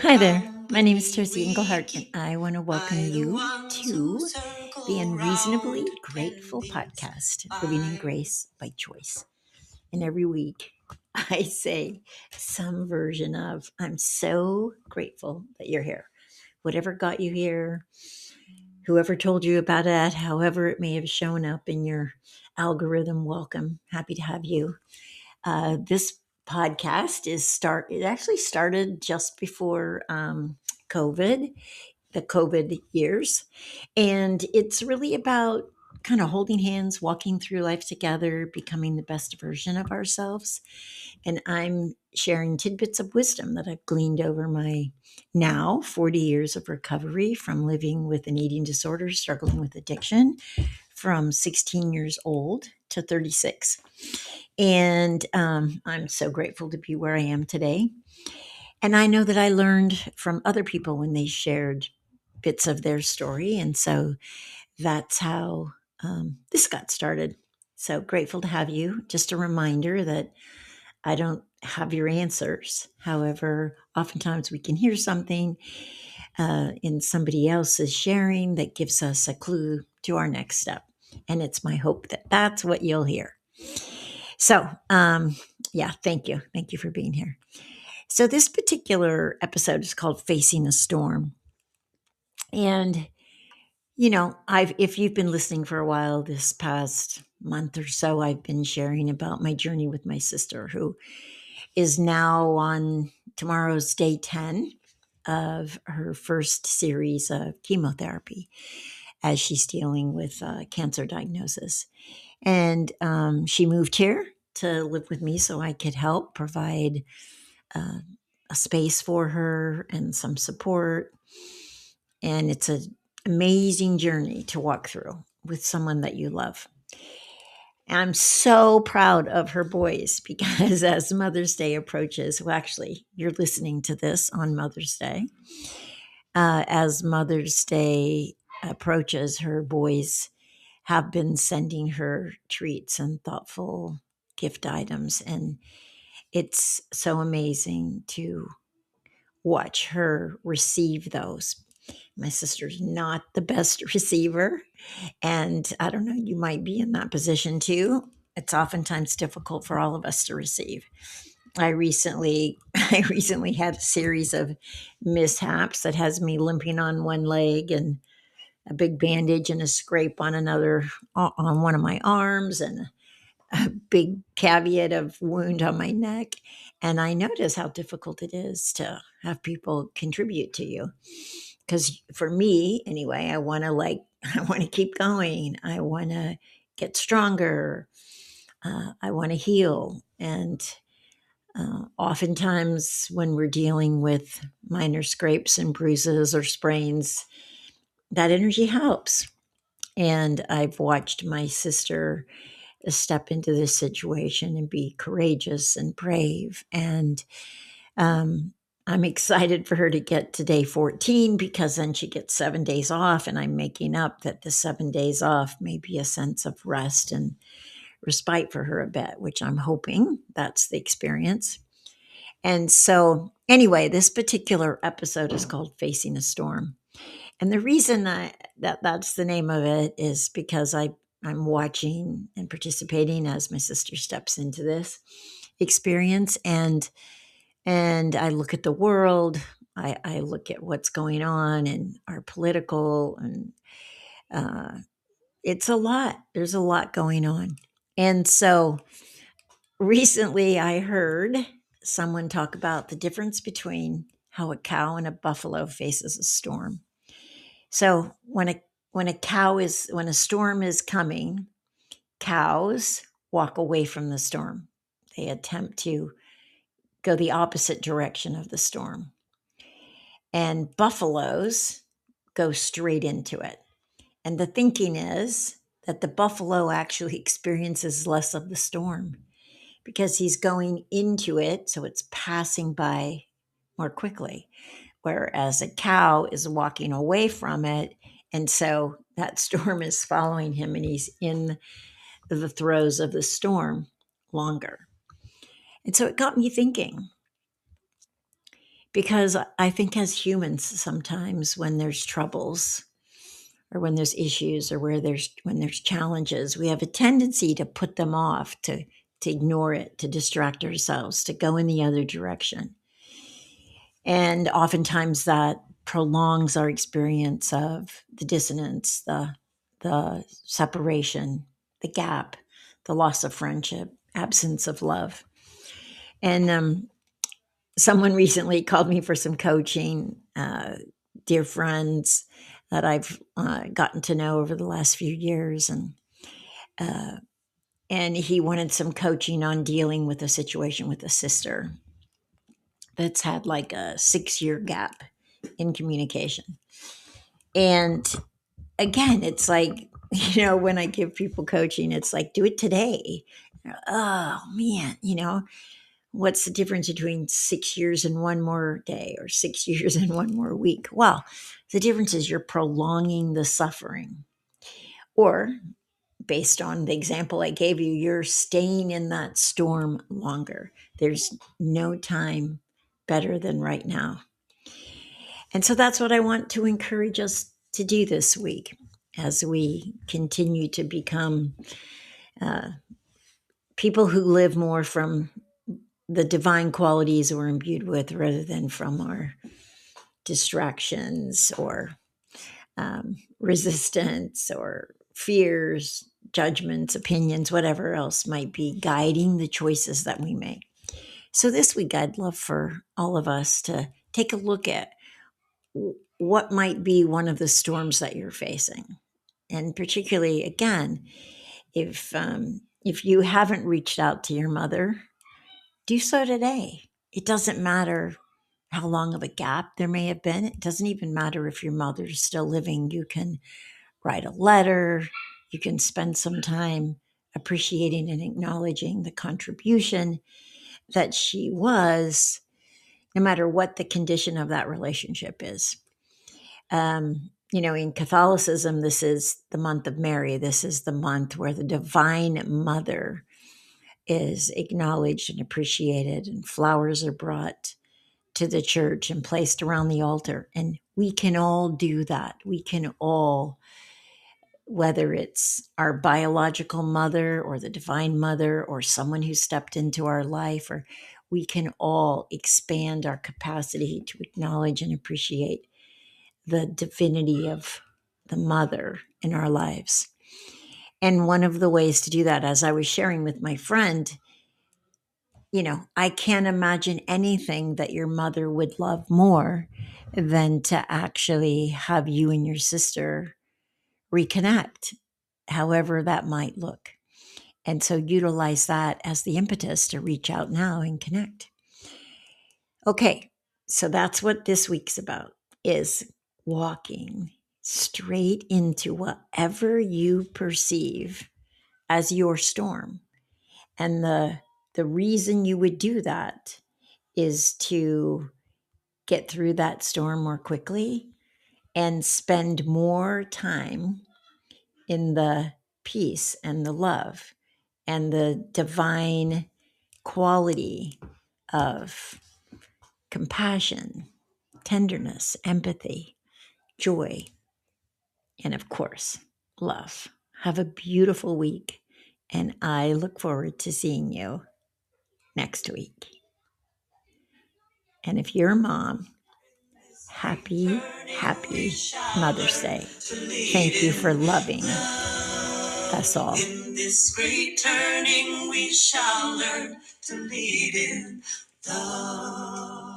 Hi there. My name is Teresa Engelhardt, and I want to welcome you to the Unreasonably Grateful podcast, Living in Grace by Choice. And every week I say some version of, I'm so grateful that you're here. Whatever got you here, whoever told you about it, however it may have shown up in your algorithm, welcome. Happy to have you. This podcast it actually started just before COVID, the COVID years. And it's really about kind of holding hands, walking through life together, becoming the best version of ourselves. And I'm sharing tidbits of wisdom that I've gleaned over my now 40 years of recovery from living with an eating disorder, struggling with addiction from 16 years old to 36. And I'm so grateful to be where I am today. And I know that I learned from other people when they shared bits of their story. And so that's how this got started. So grateful to have you. Just a reminder that I don't have your answers. However, oftentimes we can hear something in somebody else's sharing that gives us a clue to our next step. And it's my hope that that's what you'll hear. So, yeah, thank you. Thank you for being here. So, this particular episode is called Facing a Storm. And, if you've been listening for a while this past month or so, I've been sharing about my journey with my sister, who is now on tomorrow's day 10 of her first series of chemotherapy as she's dealing with cancer diagnosis. And she moved here to live with me so I could help provide uh, a space for her and some support. And it's an amazing journey to walk through with someone that you love. And I'm so proud of her boys because as Mother's Day approaches, well, actually, you're listening to this on Mother's Day. As Mother's Day approaches, her boys have been sending her treats and thoughtful gift items. And it's so amazing to watch her receive those. My sister's not the best receiver. And I don't know, you might be in that position too. It's oftentimes difficult for all of us to receive. I recently I recently had a series of mishaps that has me limping on one leg and a big bandage and a scrape on another on one of my arms and a big caveat of wound on my neck. And I notice how difficult it is to have people contribute to you. Because for me, anyway, I want to I want to keep going. I want to get stronger. I want to heal. And oftentimes, when we're dealing with minor scrapes and bruises or sprains, that energy helps. And I've watched my sister step into this situation and be courageous and brave. And um, I'm excited for her to get to day 14 because then she gets 7 days off. And I'm making up that the 7 days off may be a sense of rest and respite for her a bit, which I'm hoping that's the experience. And so, anyway, this particular episode is called Facing a Storm. And the reason that's the name of it is because I'm watching and participating as my sister steps into this experience, and I look at the world. I look at what's going on in our political, and uh, it's a lot. There's a lot going on. And so recently I heard someone talk about the difference between how a cow and a buffalo faces a storm. So when a storm is coming, cows walk away from the storm. They attempt to go the opposite direction of the storm. And buffaloes go straight into it. And the thinking is that the buffalo actually experiences less of the storm because he's going into it, so it's passing by more quickly. Whereas a cow is walking away from it. And so that storm is following him and he's in the throes of the storm longer. And so it got me thinking Because I think as humans, sometimes when there's troubles or when there's issues or when there's challenges, we have a tendency to put them off, to ignore it, to distract ourselves, to go in the other direction. And oftentimes that prolongs our experience of the dissonance, the separation, the gap, the loss of friendship, absence of love. And someone recently called me for some coaching, dear friends that I've gotten to know over the last few years. And he wanted some coaching on dealing with a situation with a sister that's had like a 6-year gap in communication. And again, it's like, when I give people coaching, it's like, do it today. Oh man, what's the difference between 6 years and one more day or 6 years and one more week? Well, the difference is you're prolonging the suffering. Or based on the example I gave you, you're staying in that storm longer. There's no time better than right now. And so that's what I want to encourage us to do this week as we continue to become people who live more from the divine qualities we're imbued with rather than from our distractions or resistance or fears, judgments, opinions, whatever else might be guiding the choices that we make. So this week, I'd love for all of us to take a look at what might be one of the storms that you're facing. And particularly, again, if you haven't reached out to your mother, do so today. It doesn't matter how long of a gap there may have been. It doesn't even matter if your mother's still living. You can write a letter. You can spend some time appreciating and acknowledging the contribution that she was, no matter what the condition of that relationship is. In Catholicism, this is the month of Mary. This is the month where the Divine Mother is acknowledged and appreciated, and flowers are brought to the church and placed around the altar. And we can all do that. We can all, whether it's our biological mother or the Divine Mother or someone who stepped into our life, or we can all expand our capacity to acknowledge and appreciate the divinity of the mother in our lives. And one of the ways to do that, as I was sharing with my friend, I can't imagine anything that your mother would love more than to actually have you and your sister reconnect, however that might look. And so utilize that as the impetus to reach out now and connect. Okay, so that's what this week's about, is walking straight into whatever you perceive as your storm. And the reason you would do that is to get through that storm more quickly and spend more time in the peace and the love and the divine quality of compassion, tenderness, empathy, joy, and of course, love. Have a beautiful week, and I look forward to seeing you next week. And if you're a mom, happy Mother's Day. Thank you for loving us all. In this great turning, we shall learn to lead in love.